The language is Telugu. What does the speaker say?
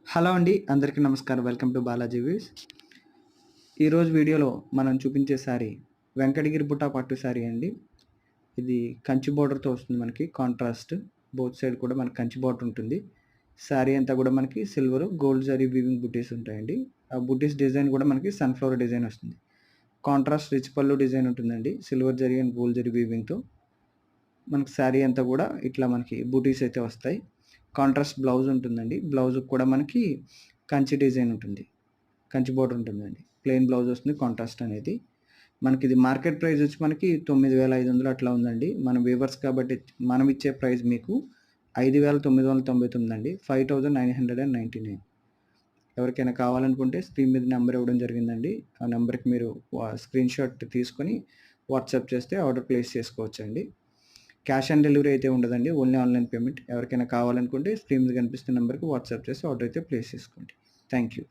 హలో అండి. అందరికీ నమస్కారం. Welcome to Balaji views. ఈరోజు వీడియోలో మనం చూపించే శారీ వెంకటగిరి బుట్ట పట్టు శారీ అండి. ఇది కంచి బోర్డర్‌తో వస్తుంది మనకి కాంట్రాస్ట్. బోత్ సైడ్ కూడా మనకి కంచి బోర్డర్ ఉంటుంది. శారీ అంతా కూడా మనకి సిల్వర్, గోల్డ్ జరీ వీవింగ్ బుటీస్ ఉంటాయండి. ఆ బుటీస్ డిజైన్ కూడా మనకి సన్‌ఫ్లవర్ డిజైన్ వస్తుంది. కాంట్రాస్ట్ రిచ్ పళ్ళు డిజైన్ ఉంటుందండి. Silver zari and gold zari వీవింగ్‌తో. మనకి శారీ అంతా కూడా ఇట్లా మనకి బూటీస్ అయితే వస్తాయి. కాంట్రాస్ట్ బ్లౌజ్ ఉంటుందండి. బ్లౌజ్‌కి కూడా మనకి కంచి డిజైన్ ఉంటుంది. కంచి బోర్డర్ ఉంటుందండి. ప్లెయిన్ బ్లౌజ్ వస్తుంది కాంట్రాస్ట్ అనేది. మనకిది మార్కెట్ ప్రైస్ వచ్చి మనకి 9,500 అట్లా ఉందండి. మన వీవర్స్ కాబట్టి మనం ఇచ్చే ప్రైస్ మీకు 5,999 అండి. 5,999. ఎవరికైనా కావాలనుకుంటే స్క్రీన్ మీద నెంబర్ ఇవ్వడం జరిగిందండి. ఆ నెంబర్‌కి మీరు స్క్రీన్‌షాట్ తీసుకొని వాట్సాప్ చేస్తే ఆర్డర్ ప్లేస్ చేసుకోవచ్చండి. క్యాష్ ఆన్ డెలివరీ అయితే ఉండదండి. Only online payment. ఎవరికైనా కావాలనుకుంటే స్క్రీన్ మీద కనిపిస్తున్న నెంబర్‌కి వాట్సాప్ చేసి ఆర్డర్ అయితే ప్లేస్ చేసుకోండి. Thank you.